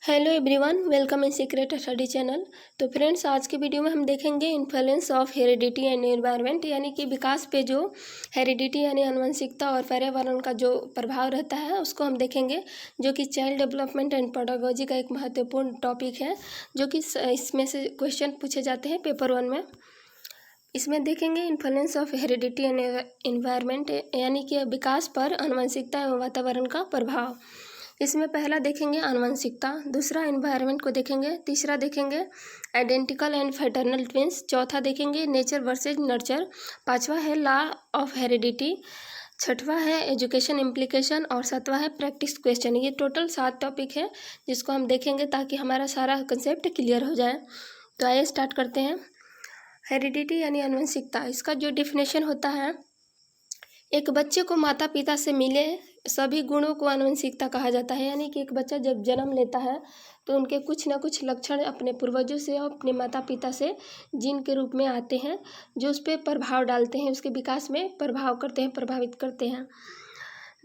Hello everyone, welcome in secret study channel. तो friends, आज के वीडियो में हम देखेंगे influence of heredity and environment, यानी कि विकास पे जो हेरिडिटी यानी आनुवंशिकता और पर्यावरण का जो प्रभाव रहता है उसको हम देखेंगे, जो कि चाइल्ड डेवलपमेंट एंड पेडागोजी का एक महत्वपूर्ण टॉपिक है, जो कि इसमें से क्वेश्चन पूछे जाते हैं पेपर 1 में। इसमें देखेंगे influence of heredity and environment, यानी कि विकास पर आनुवंशिकता एवं वातावरण का प्रभाव। इसमें पहला देखेंगे आनुवंशिकता, दूसरा एनवायरनमेंट को देखेंगे, तीसरा देखेंगे आइडेंटिकल एंड फ्रेटर्नल ट्विंस, चौथा देखेंगे नेचर वर्सेज नर्चर, पांचवा है लॉ ऑफ हेरिडिटी, छठवां है एजुकेशन इम्प्लीकेशन और सातवां है प्रैक्टिस क्वेश्चन। ये टोटल 7 टॉपिक है जिसको हम देखेंगे ताकि हमारा सारा कंसेप्ट क्लियर हो जाए। तो आइए स्टार्ट करते हैं। हेरिडिटी यानी आनुवंशिकता, इसका जो डिफिनेशन होता है, एक बच्चे को माता पिता से मिले सभी गुणों को आनुवंशिकता कहा जाता है। यानी कि एक बच्चा जब जन्म लेता है तो उनके कुछ न कुछ लक्षण अपने पूर्वजों से और अपने माता पिता से जीन के रूप में आते हैं, जो उस पर प्रभाव डालते हैं, उसके विकास में प्रभाव करते हैं, प्रभावित करते हैं।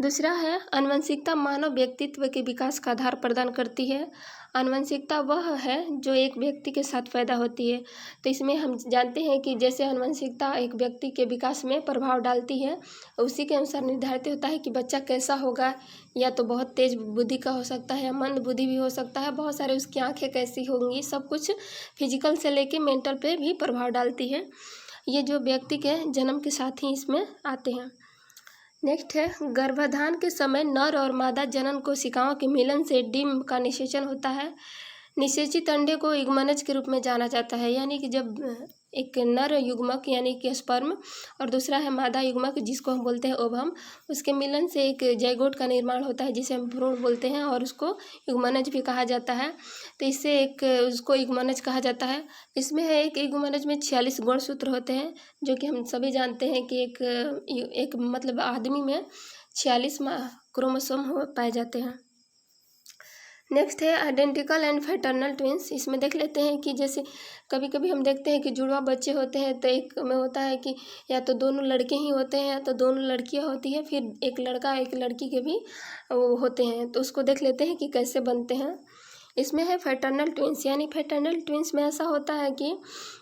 दूसरा है आनुवंशिकता मानव व्यक्तित्व के विकास का आधार प्रदान करती है। आनुवंशिकता वह है जो एक व्यक्ति के साथ पैदा होती है। तो इसमें हम जानते हैं कि जैसे आनुवंशिकता एक व्यक्ति के विकास में प्रभाव डालती है, उसी के अनुसार निर्धारित होता है कि बच्चा कैसा होगा। या तो बहुत तेज बुद्धि का हो सकता है, मंद बुद्धि भी हो सकता है, बहुत सारे उसकी आंखें कैसी होंगी, सब कुछ फिजिकल से लेके मेंटल पे भी प्रभाव डालती है। ये जो व्यक्ति के जन्म के साथ ही इसमें आते हैं। नेक्स्ट है गर्भाधान के समय नर और मादा जनन कोशिकाओं के मिलन से डिम्ब का निषेचन होता है। निषेचित अंडे को युग्मनज के रूप में जाना जाता है। यानी कि जब एक नर युग्मक यानी कि स्पर्म और दूसरा है मादा युग्मक जिसको हम बोलते हैं ओवम, उसके मिलन से एक जाइगोट का निर्माण होता है जिसे हम भ्रूण बोलते हैं और उसको युग्मनज भी कहा जाता है। तो इससे एक उसको युग्मनज कहा जाता है। इसमें है एक युग्मनज में 46 गुणसूत्र होते हैं, जो कि हम सभी जानते हैं कि एक मतलब आदमी में 46 क्रोमोसोम पाए जाते हैं। नेक्स्ट है आइडेंटिकल एंड फ्रेटर्नल ट्विंस। इसमें देख लेते हैं कि जैसे कभी कभी हम देखते हैं कि जुड़वा बच्चे होते हैं, तो एक में होता है कि या तो दोनों लड़के ही होते हैं या तो दोनों लड़कियां होती हैं, फिर एक लड़का एक लड़की के भी वो होते हैं। तो उसको देख लेते हैं कि कैसे बनते हैं। इसमें है फ्रेटर्नल ट्विंस, यानी फ्रेटर्नल ट्विंस में ऐसा होता है कि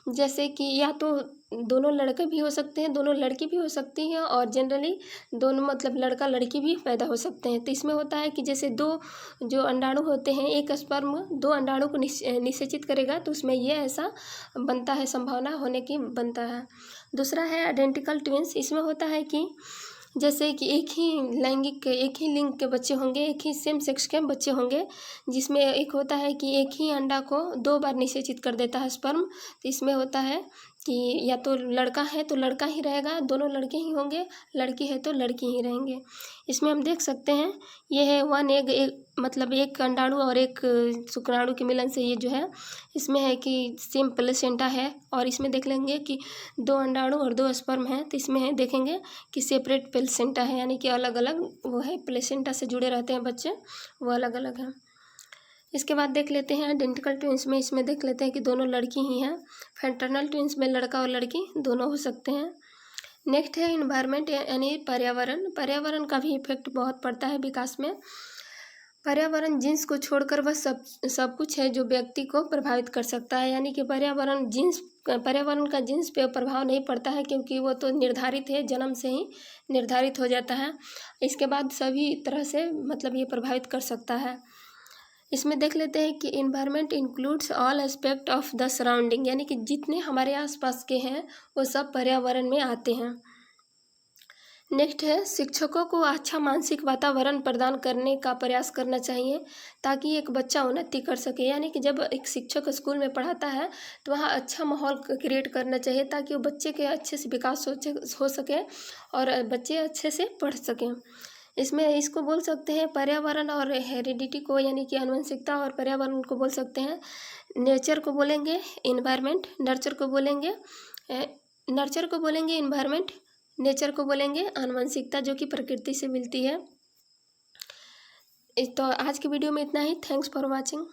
जैसे कि या तो दोनों लड़के भी हो सकते हैं, दोनों लड़की भी हो सकती हैं, और जनरली दोनों मतलब लड़का लड़की भी पैदा हो सकते हैं। तो इसमें होता है कि जैसे दो जो अंडाणु होते हैं, एक स्पर्म 2 अंडाणु को निषेचित करेगा, तो उसमें ये ऐसा बनता है, संभावना होने की बनता है। दूसरा है आइडेंटिकल ट्विंस। इसमें होता है कि जैसे कि एक ही लिंग के बच्चे होंगे, एक ही सेम सेक्स के बच्चे होंगे, जिसमें एक होता है कि एक ही अंडा को 2 बार निषेचित कर देता है स्पर्म। तो इसमें होता है कि या तो लड़का है तो लड़का ही रहेगा, दोनों लड़के ही होंगे, लड़की है तो लड़की ही रहेंगे। इसमें हम देख सकते हैं ये है 1 एग, एक मतलब एक अंडाणु और एक शुक्राणु के मिलन से ये जो है, इसमें है कि सेम प्लेसेंटा है। और इसमें देख लेंगे कि 2 अंडाणु और 2 स्पर्म है, तो इसमें है देखेंगे कि सेपरेट प्लेसेंटा है, यानी कि अलग अलग वो है, प्लेसेंटा से जुड़े रहते हैं बच्चे, वो अलग अलग हैं। इसके बाद देख लेते हैं आइडेंटिकल ट्विंस में। इसमें देख लेते हैं कि दोनों लड़की ही हैं। फ्रेटर्नल ट्विंस में लड़का और लड़की दोनों हो सकते हैं। नेक्स्ट है इन्वायरमेंट यानी पर्यावरण। पर्यावरण का भी इफेक्ट बहुत पड़ता है विकास में। पर्यावरण जीन्स को छोड़कर वह सब कुछ है जो व्यक्ति को प्रभावित कर सकता है। यानी कि पर्यावरण का जीन्स पे प्रभाव नहीं पड़ता है, क्योंकि वो तो निर्धारित है, जन्म से ही निर्धारित हो जाता है। इसके बाद सभी तरह से मतलब ये प्रभावित कर सकता है। इसमें देख लेते हैं कि environment includes all aspect of the surrounding, यानी कि जितने हमारे आसपास के हैं वो सब पर्यावरण में आते हैं। नेक्स्ट है शिक्षकों को अच्छा मानसिक वातावरण प्रदान करने का प्रयास करना चाहिए ताकि एक बच्चा उन्नति कर सके। यानी कि जब एक शिक्षक स्कूल में पढ़ाता है तो वहाँ अच्छा माहौल क्रिएट करना चाहिए ताकि वो बच्चे के अच्छे से विकास हो सके और बच्चे अच्छे से पढ़ सकें। इसमें इसको बोल सकते हैं पर्यावरण और हेरिडिटी को, यानी कि आनुवंशिकता और पर्यावरण को बोल सकते हैं। नेचर को बोलेंगे इन्वायरमेंट, नर्चर को बोलेंगे इन्वायरमेंट, नेचर को बोलेंगे आनुवंशिकता, जो कि प्रकृति से मिलती है। तो आज की वीडियो में इतना ही। Thanks for watching.